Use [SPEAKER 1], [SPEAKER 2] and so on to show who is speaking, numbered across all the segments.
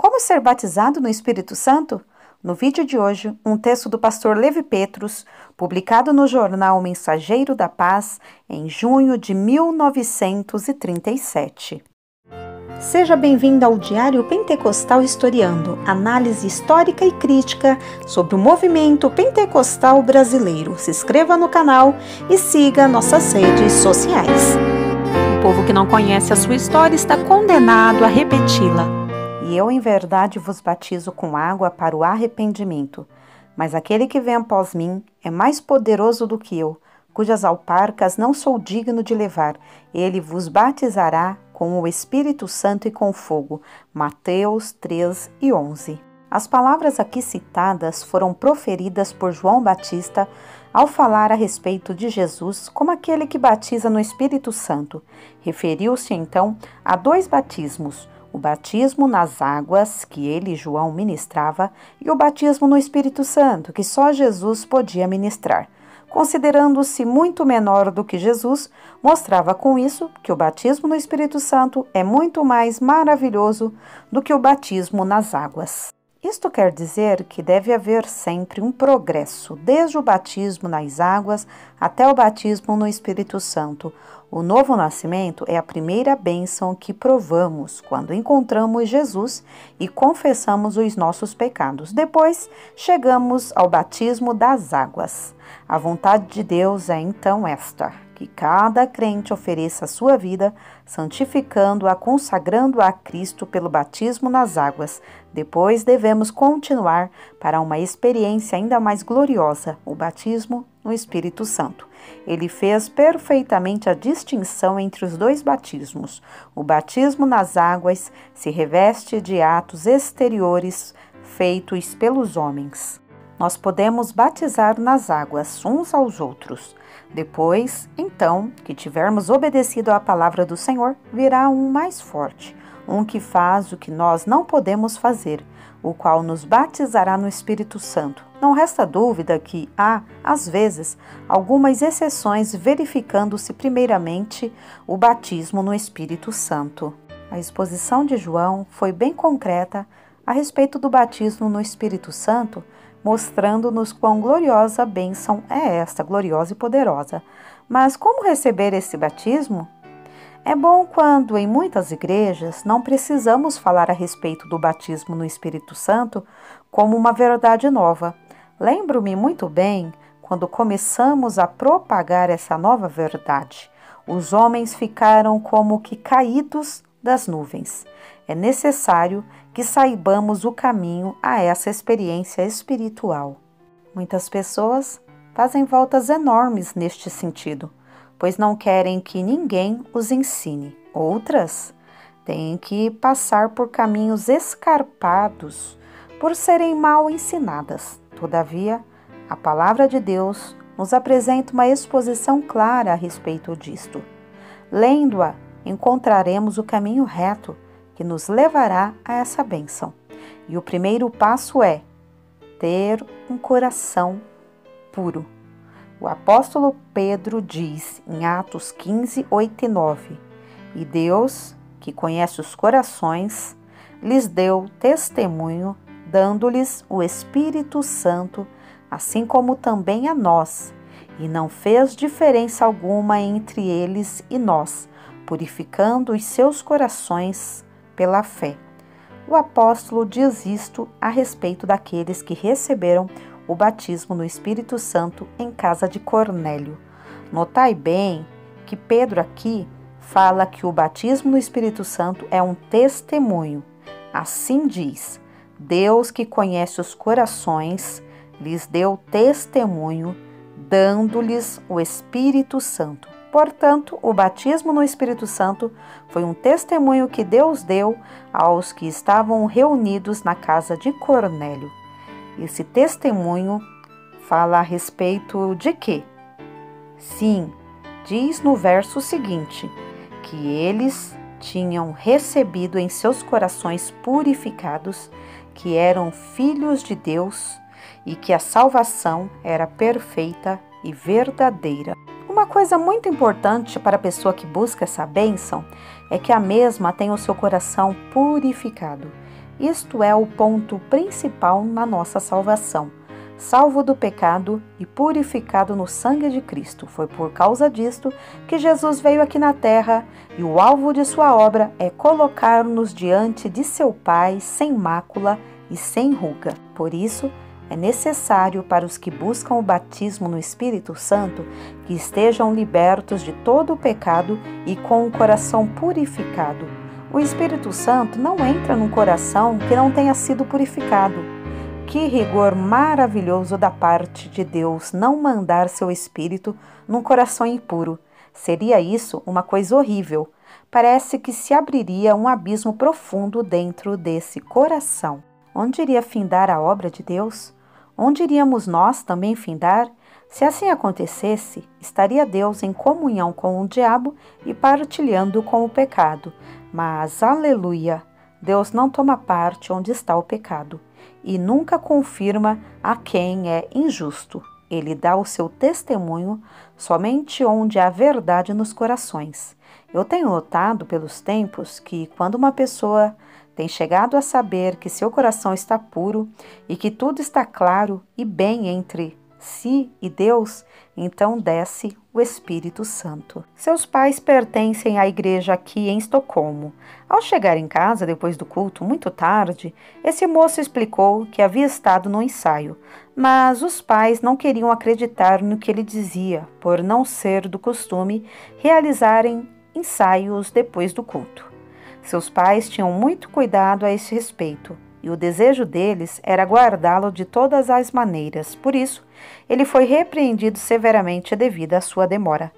[SPEAKER 1] Como ser batizado no Espírito Santo? No vídeo de hoje, um texto do pastor Levi Petrus, publicado no jornal Mensageiro da Paz, em junho de 1937. Seja bem-vindo ao Diário Pentecostal Historiando, análise histórica e crítica sobre o movimento pentecostal brasileiro. Se inscreva no canal e siga nossas redes sociais. O povo que não conhece a sua história está condenado a repeti-la. E eu, em verdade, vos batizo com água para o arrependimento. Mas aquele que vem após mim é mais poderoso do que eu, cujas alparcas não sou digno de levar. Ele vos batizará com o Espírito Santo e com fogo. Mateus 3:11. As palavras aqui citadas foram proferidas por João Batista ao falar a respeito de Jesus como aquele que batiza no Espírito Santo. Referiu-se então a dois batismos: o batismo nas águas, que ele, João, ministrava, e o batismo no Espírito Santo, que só Jesus podia ministrar. Considerando-se muito menor do que Jesus, mostrava com isso que o batismo no Espírito Santo é muito mais maravilhoso do que o batismo nas águas. Isto quer dizer que deve haver sempre um progresso, desde o batismo nas águas até o batismo no Espírito Santo. O novo nascimento é a primeira bênção que provamos quando encontramos Jesus e confessamos os nossos pecados. Depois, chegamos ao batismo das águas. A vontade de Deus é então esta: que cada crente ofereça a sua vida, santificando-a, consagrando-a a Cristo pelo batismo nas águas. Depois devemos continuar para uma experiência ainda mais gloriosa, o batismo no Espírito Santo. Ele fez perfeitamente a distinção entre os dois batismos. O batismo nas águas se reveste de atos exteriores feitos pelos homens. Nós podemos batizar nas águas uns aos outros. Depois, então, que tivermos obedecido à palavra do Senhor, virá um mais forte, um que faz o que nós não podemos fazer, o qual nos batizará no Espírito Santo. Não resta dúvida que há, às vezes, algumas exceções, verificando-se primeiramente o batismo no Espírito Santo. A exposição de João foi bem concreta a respeito do batismo no Espírito Santo, mostrando-nos quão gloriosa bênção é esta, gloriosa e poderosa. Mas como receber esse batismo? É bom quando, em muitas igrejas, não precisamos falar a respeito do batismo no Espírito Santo como uma verdade nova. Lembro-me muito bem quando começamos a propagar essa nova verdade. Os homens ficaram como que caídos das nuvens. É necessário que saibamos o caminho a essa experiência espiritual. Muitas pessoas fazem voltas enormes neste sentido, pois não querem que ninguém os ensine. Outras têm que passar por caminhos escarpados por serem mal ensinadas. Todavia, a palavra de Deus nos apresenta uma exposição clara a respeito disto. Lendo-a, encontraremos o caminho reto que nos levará a essa bênção. E o primeiro passo é ter um coração puro. O apóstolo Pedro diz em Atos 15, 8 e 9: E Deus, que conhece os corações, lhes deu testemunho, dando-lhes o Espírito Santo, assim como também a nós, e não fez diferença alguma entre eles e nós, purificando os seus corações pela fé. O apóstolo diz isto a respeito daqueles que receberam o batismo no Espírito Santo em casa de Cornélio. Notai bem que Pedro aqui fala que o batismo no Espírito Santo é um testemunho. Assim diz: Deus, que conhece os corações, lhes deu testemunho, dando-lhes o Espírito Santo. Portanto, o batismo no Espírito Santo foi um testemunho que Deus deu aos que estavam reunidos na casa de Cornélio. Esse testemunho fala a respeito de quê? Sim, diz no verso seguinte, que eles tinham recebido em seus corações purificados, que eram filhos de Deus e que a salvação era perfeita e verdadeira. Uma coisa muito importante para a pessoa que busca essa bênção é que a mesma tenha o seu coração purificado. Isto é o ponto principal na nossa salvação. Salvo do pecado e purificado no sangue de Cristo. Foi por causa disto que Jesus veio aqui na terra e o alvo de sua obra é colocar-nos diante de seu Pai sem mácula e sem ruga. Por isso, é necessário para os que buscam o batismo no Espírito Santo que estejam libertos de todo o pecado e com o coração purificado. O Espírito Santo não entra num coração que não tenha sido purificado. Que rigor maravilhoso da parte de Deus não mandar seu Espírito num coração impuro. Seria isso uma coisa horrível. Parece que se abriria um abismo profundo dentro desse coração. Onde iria findar a obra de Deus? Onde iríamos nós também findar? Se assim acontecesse, estaria Deus em comunhão com o diabo e partilhando com o pecado. Mas, aleluia, Deus não toma parte onde está o pecado e nunca confirma a quem é injusto. Ele dá o seu testemunho somente onde há verdade nos corações. Eu tenho notado pelos tempos que quando uma pessoa tem chegado a saber que seu coração está puro e que tudo está claro e bem entre si e Deus, então desce o Espírito Santo. Seus pais pertencem à igreja aqui em Estocolmo. Ao chegar em casa depois do culto, muito tarde, esse moço explicou que havia estado no ensaio, mas os pais não queriam acreditar no que ele dizia, por não ser do costume realizarem ensaios depois do culto. Seus pais tinham muito cuidado a esse respeito, e o desejo deles era guardá-lo de todas as maneiras. Por isso, ele foi repreendido severamente devido à sua demora.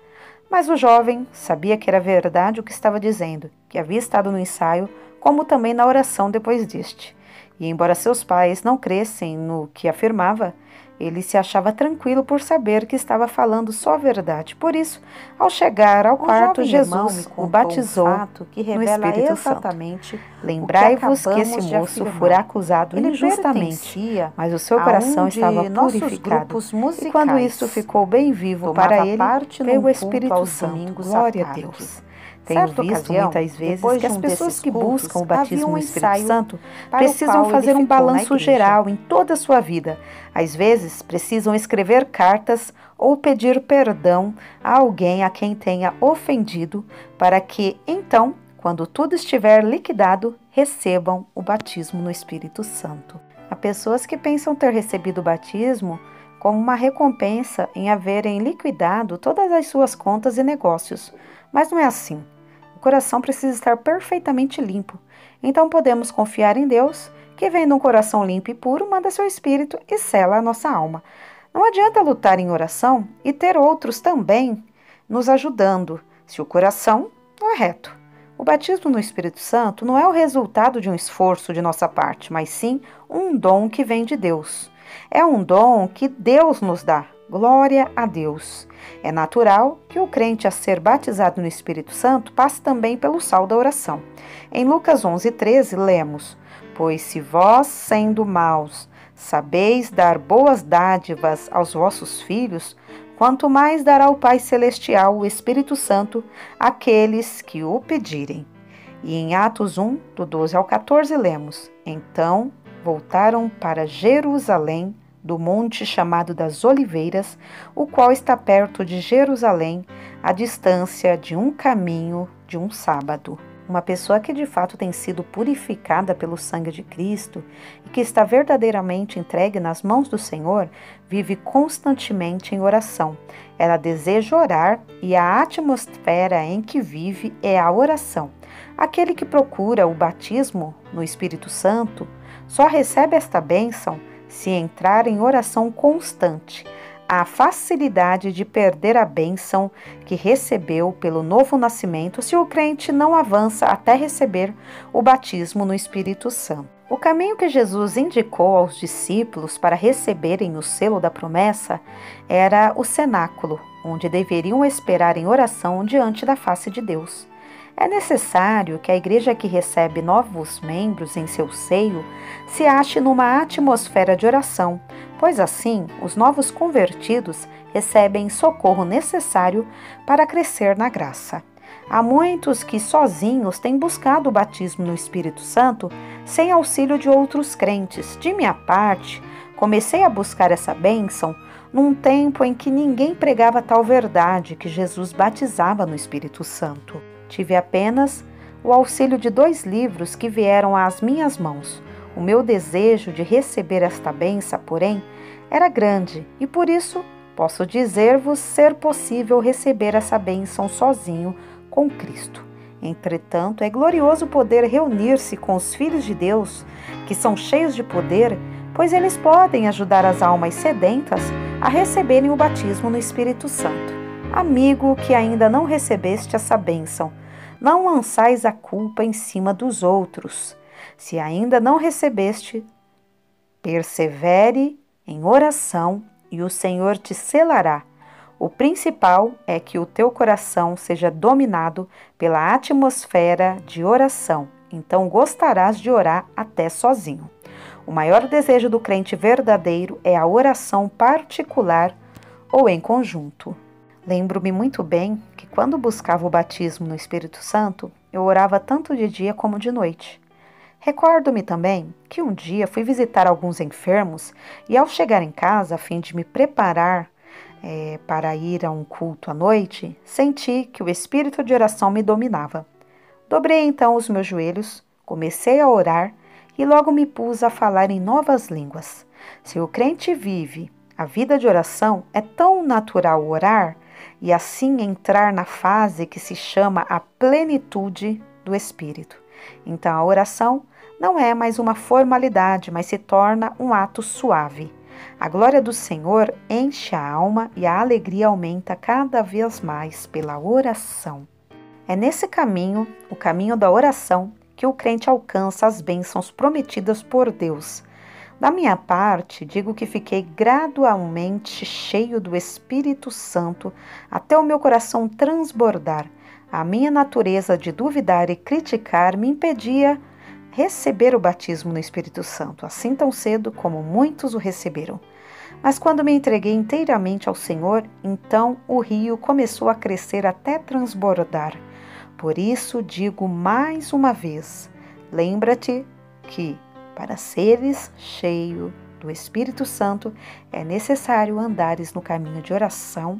[SPEAKER 1] Mas o jovem sabia que era verdade o que estava dizendo, que havia estado no ensaio, como também na oração depois deste. E embora seus pais não crescem no que afirmava, ele se achava tranquilo por saber que estava falando só a verdade. Por isso, ao chegar ao quarto, Jesus o batizou no Espírito Santo. Lembrai-vos que esse moço fora acusado injustamente, mas o seu coração estava purificado. E quando isso ficou bem vivo para ele, veio o Espírito Santo. Glória a Deus. Tenho visto muitas vezes que as pessoas que buscam o batismo no Espírito Santo precisam fazer um balanço geral em toda a sua vida. Às vezes, precisam escrever cartas ou pedir perdão a alguém a quem tenha ofendido, para que, então, quando tudo estiver liquidado, recebam o batismo no Espírito Santo. Há pessoas que pensam ter recebido o batismo como uma recompensa em haverem liquidado todas as suas contas e negócios, mas não é assim. O coração precisa estar perfeitamente limpo. Então podemos confiar em Deus, que vendo um coração limpo e puro, manda seu Espírito e sela a nossa alma. Não adianta lutar em oração e ter outros também nos ajudando, se o coração não é reto. O batismo no Espírito Santo não é o resultado de um esforço de nossa parte, mas sim um dom que vem de Deus. É um dom que Deus nos dá. Glória a Deus! É natural que o crente a ser batizado no Espírito Santo passe também pelo sal da oração. Em Lucas 11:13 lemos: Pois se vós, sendo maus, sabeis dar boas dádivas aos vossos filhos, quanto mais dará o Pai Celestial o Espírito Santo àqueles que o pedirem. E em Atos 1, do 12 ao 14 lemos: Então voltaram para Jerusalém, do monte chamado das Oliveiras, o qual está perto de Jerusalém, à distância de um caminho de um sábado. Uma pessoa que de fato tem sido purificada pelo sangue de Cristo e que está verdadeiramente entregue nas mãos do Senhor, vive constantemente em oração. Ela deseja orar e a atmosfera em que vive é a oração. Aquele que procura o batismo no Espírito Santo só recebe esta bênção se entrar em oração constante. A facilidade de perder a bênção que recebeu pelo novo nascimento se o crente não avança até receber o batismo no Espírito Santo. O caminho que Jesus indicou aos discípulos para receberem o selo da promessa era o cenáculo, onde deveriam esperar em oração diante da face de Deus. É necessário que a igreja que recebe novos membros em seu seio se ache numa atmosfera de oração, pois assim os novos convertidos recebem socorro necessário para crescer na graça. Há muitos que sozinhos têm buscado o batismo no Espírito Santo sem auxílio de outros crentes. De minha parte, comecei a buscar essa bênção num tempo em que ninguém pregava tal verdade, que Jesus batizava no Espírito Santo. Tive apenas o auxílio de 2 livros que vieram às minhas mãos. O meu desejo de receber esta bênção, porém, era grande e por isso posso dizer-vos ser possível receber essa bênção sozinho com Cristo. Entretanto, é glorioso poder reunir-se com os filhos de Deus, que são cheios de poder, pois eles podem ajudar as almas sedentas a receberem o batismo no Espírito Santo. Amigo que ainda não recebeste essa bênção, não lançais a culpa em cima dos outros. Se ainda não recebeste, persevere em oração e o Senhor te selará. O principal é que o teu coração seja dominado pela atmosfera de oração, então gostarás de orar até sozinho. O maior desejo do crente verdadeiro é a oração particular ou em conjunto. Lembro-me muito bem que quando buscava o batismo no Espírito Santo, eu orava tanto de dia como de noite. Recordo-me também que um dia fui visitar alguns enfermos e ao chegar em casa, a fim de me preparar para ir a um culto à noite, senti que o espírito de oração me dominava. Dobrei então os meus joelhos, comecei a orar e logo me pus a falar em novas línguas. Se o crente vive a vida de oração, é tão natural orar e assim entrar na fase que se chama a plenitude do Espírito. Então a oração não é mais uma formalidade, mas se torna um ato suave. A glória do Senhor enche a alma e a alegria aumenta cada vez mais pela oração. É nesse caminho, o caminho da oração, que o crente alcança as bênçãos prometidas por Deus. Da minha parte, digo que fiquei gradualmente cheio do Espírito Santo até o meu coração transbordar. A minha natureza de duvidar e criticar me impedia receber o batismo no Espírito Santo, assim tão cedo como muitos o receberam. Mas quando me entreguei inteiramente ao Senhor, então o rio começou a crescer até transbordar. Por isso digo mais uma vez, lembra-te que, para seres cheio do Espírito Santo, é necessário andares no caminho de oração,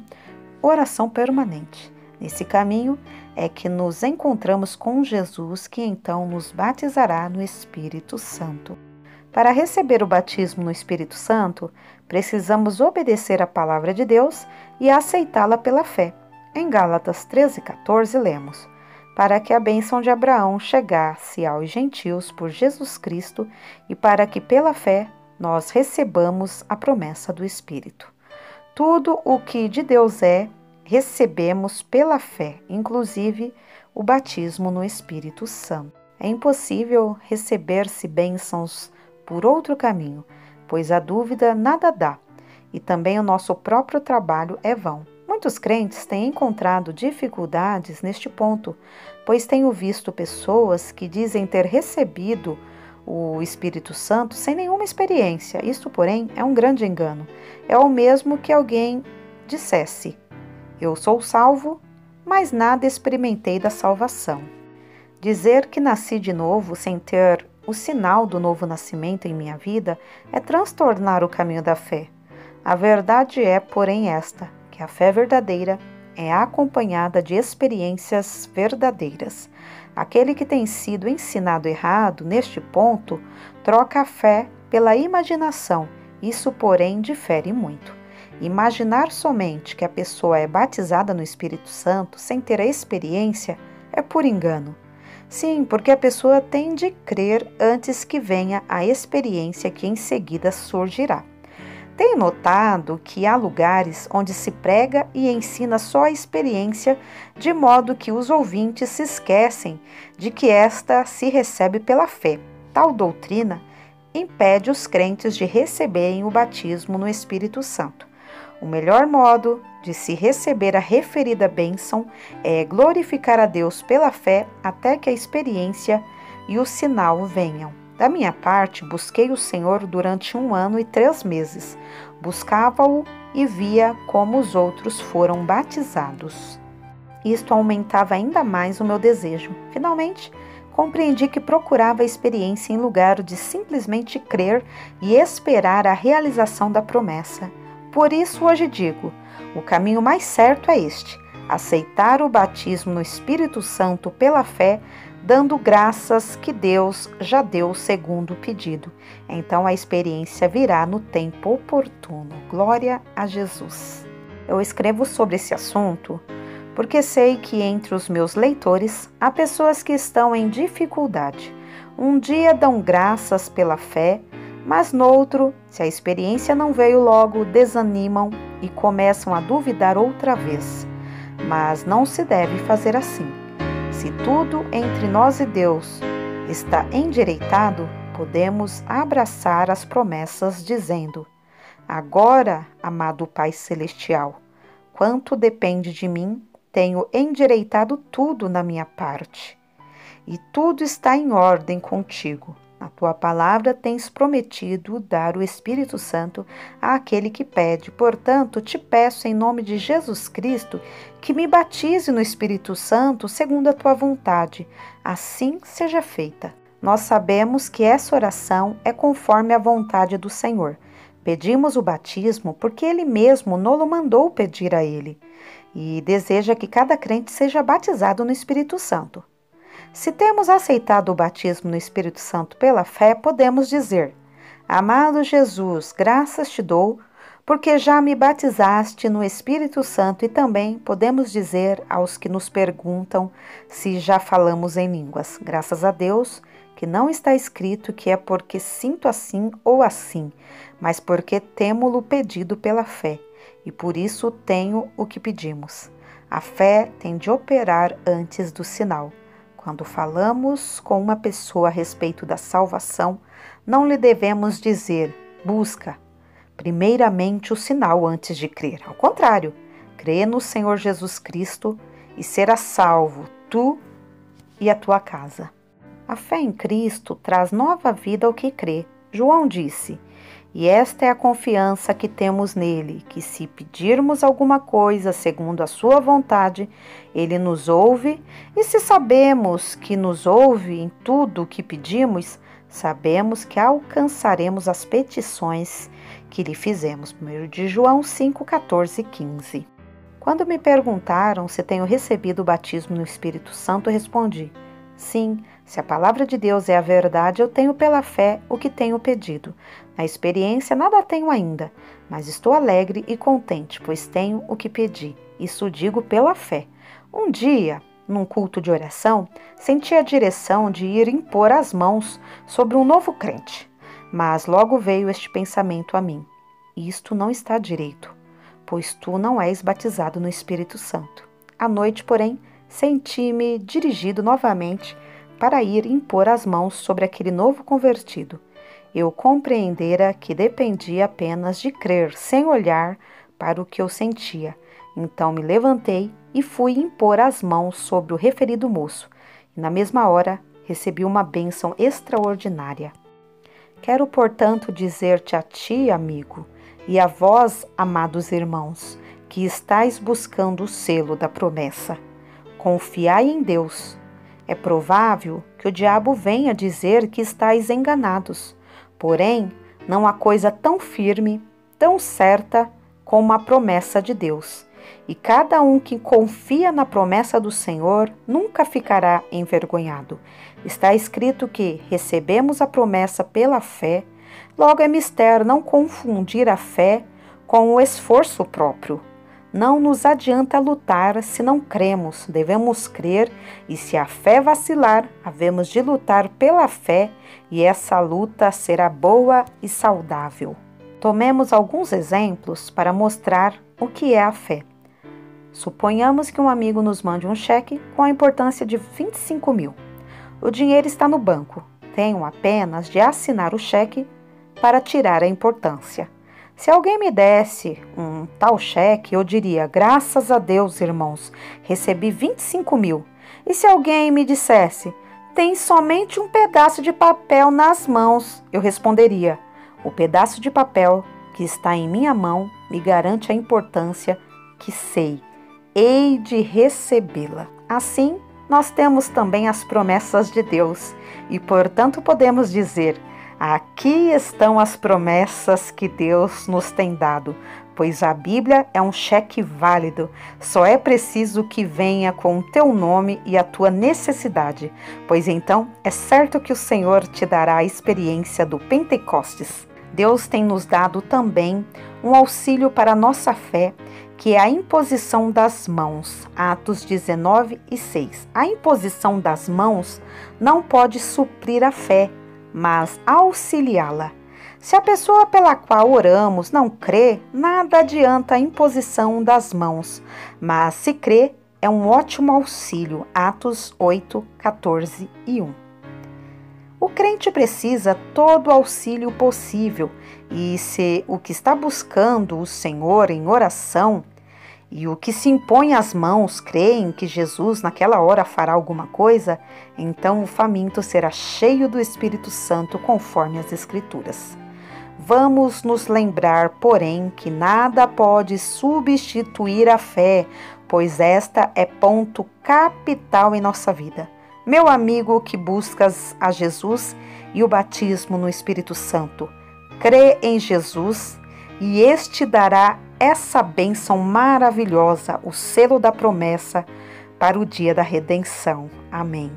[SPEAKER 1] oração permanente. Nesse caminho é que nos encontramos com Jesus, que então nos batizará no Espírito Santo. Para receber o batismo no Espírito Santo, precisamos obedecer à palavra de Deus e aceitá-la pela fé. Em Gálatas 13:14 lemos: para que a bênção de Abraão chegasse aos gentios por Jesus Cristo e para que pela fé nós recebamos a promessa do Espírito. Tudo o que de Deus recebemos pela fé, inclusive o batismo no Espírito Santo. É impossível receber-se bênçãos por outro caminho, pois a dúvida nada dá, e também o nosso próprio trabalho é vão. Muitos crentes têm encontrado dificuldades neste ponto, pois tenho visto pessoas que dizem ter recebido o Espírito Santo sem nenhuma experiência. Isto, porém, é um grande engano. É o mesmo que alguém dissesse: eu sou salvo, mas nada experimentei da salvação. Dizer que nasci de novo sem ter o sinal do novo nascimento em minha vida é transtornar o caminho da fé. A verdade é, porém, esta, que a fé verdadeira é acompanhada de experiências verdadeiras. Aquele que tem sido ensinado errado neste ponto troca a fé pela imaginação. Isso, porém, difere muito. Imaginar somente que a pessoa é batizada no Espírito Santo sem ter a experiência é por engano. Sim, porque a pessoa tem de crer antes que venha a experiência que em seguida surgirá. Tenho notado que há lugares onde se prega e ensina só a experiência, de modo que os ouvintes se esquecem de que esta se recebe pela fé. Tal doutrina impede os crentes de receberem o batismo no Espírito Santo. O melhor modo de se receber a referida bênção é glorificar a Deus pela fé até que a experiência e o sinal venham. Da minha parte, busquei o Senhor durante 1 ano e 3 meses. Buscava-o e via como os outros foram batizados. Isto aumentava ainda mais o meu desejo. Finalmente, compreendi que procurava a experiência em lugar de simplesmente crer e esperar a realização da promessa. Por isso, hoje digo, o caminho mais certo é este: aceitar o batismo no Espírito Santo pela fé, dando graças que Deus já deu segundo o pedido. Então a experiência virá no tempo oportuno. Glória a Jesus. Eu escrevo sobre esse assunto porque sei que entre os meus leitores há pessoas que estão em dificuldade. Um dia dão graças pela fé, mas noutro, se a experiência não veio logo, desanimam e começam a duvidar outra vez. Mas não se deve fazer assim. Se tudo entre nós e Deus está endireitado, podemos abraçar as promessas dizendo: agora, amado Pai Celestial, quanto depende de mim, tenho endireitado tudo na minha parte. E tudo está em ordem contigo. Na tua palavra tens prometido dar o Espírito Santo àquele que pede. Portanto, te peço em nome de Jesus Cristo que me batize no Espírito Santo segundo a tua vontade. Assim seja feita. Nós sabemos que essa oração é conforme a vontade do Senhor. Pedimos o batismo porque Ele mesmo nos mandou pedir a Ele e deseja que cada crente seja batizado no Espírito Santo. Se temos aceitado o batismo no Espírito Santo pela fé, podemos dizer: amado Jesus, graças te dou, porque já me batizaste no Espírito Santo. E também podemos dizer aos que nos perguntam se já falamos em línguas: graças a Deus, que não está escrito que é porque sinto assim ou assim, mas porque temo-lo pedido pela fé, e por isso tenho o que pedimos. A fé tem de operar antes do sinal. Quando falamos com uma pessoa a respeito da salvação, não lhe devemos dizer: busca primeiramente o sinal antes de crer. Ao contrário, crê no Senhor Jesus Cristo e serás salvo, tu e a tua casa. A fé em Cristo traz nova vida ao que crê. João disse: e esta é a confiança que temos nele, que se pedirmos alguma coisa segundo a sua vontade, ele nos ouve, e se sabemos que nos ouve em tudo o que pedimos, sabemos que alcançaremos as petições que lhe fizemos. 1 de João 5, 14 e 15. Quando me perguntaram se tenho recebido o batismo no Espírito Santo, respondi: sim, se a palavra de Deus é a verdade, eu tenho pela fé o que tenho pedido. Na experiência nada tenho ainda, mas estou alegre e contente, pois tenho o que pedi. Isso digo pela fé. Um dia, num culto de oração, senti a direção de ir impor as mãos sobre um novo crente. Mas logo veio este pensamento a mim: isto não está direito, pois tu não és batizado no Espírito Santo. À noite, porém, senti-me dirigido novamente para ir impor as mãos sobre aquele novo convertido. Eu compreendera que dependia apenas de crer, sem olhar para o que eu sentia. Então me levantei e fui impor as mãos sobre o referido moço, e na mesma hora recebi uma bênção extraordinária. Quero, portanto, dizer-te a ti, amigo, e a vós, amados irmãos, que estáis buscando o selo da promessa: confiai em Deus. É provável que o diabo venha dizer que estáis enganados. Porém, não há coisa tão firme, tão certa como a promessa de Deus. E cada um que confia na promessa do Senhor nunca ficará envergonhado. Está escrito que recebemos a promessa pela fé. Logo é mister não confundir a fé com o esforço próprio. Não nos adianta lutar se não cremos, devemos crer, e se a fé vacilar, havemos de lutar pela fé, e essa luta será boa e saudável. Tomemos alguns exemplos para mostrar o que é a fé. Suponhamos que um amigo nos mande um cheque com a importância de 25 mil. O dinheiro está no banco, tenho apenas de assinar o cheque para tirar a importância. Se alguém me desse um tal cheque, eu diria: graças a Deus, irmãos, recebi 25 mil. E se alguém me dissesse: tem somente um pedaço de papel nas mãos, eu responderia: o pedaço de papel que está em minha mão me garante a importância que sei. hei de recebê-la. Assim, nós temos também as promessas de Deus e, portanto, podemos dizer: aqui estão as promessas que Deus nos tem dado, pois a Bíblia é um cheque válido. Só é preciso que venha com o teu nome e a tua necessidade, pois então é certo que o Senhor te dará a experiência do Pentecostes. Deus tem nos dado também um auxílio para a nossa fé, que é a imposição das mãos. Atos 19:6. A imposição das mãos não pode suprir a fé, mas auxiliá-la. Se a pessoa pela qual oramos não crê, nada adianta a imposição das mãos, mas se crê, é um ótimo auxílio. Atos 8:14-1. O crente precisa todo o auxílio possível, e se o que está buscando o Senhor em oração e o que se impõe às mãos creem que Jesus naquela hora fará alguma coisa, então o faminto será cheio do Espírito Santo conforme as Escrituras. Vamos nos lembrar, porém, que nada pode substituir a fé, pois esta é ponto capital em nossa vida. Meu amigo que buscas a Jesus e o batismo no Espírito Santo, crê em Jesus e este dará essa bênção maravilhosa, o selo da promessa para o dia da redenção. Amém.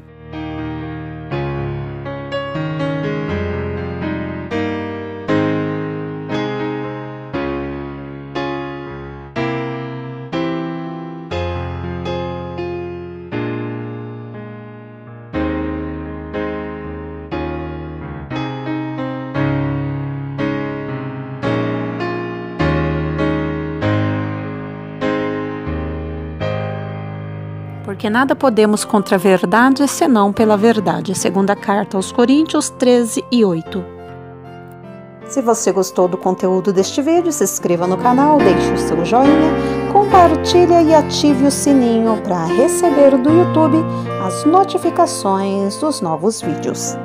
[SPEAKER 1] Porque nada podemos contra a verdade, senão pela verdade. Segunda carta aos Coríntios 13:8. Se você gostou do conteúdo deste vídeo, se inscreva no canal, deixe o seu joinha, compartilhe e ative o sininho para receber do YouTube as notificações dos novos vídeos.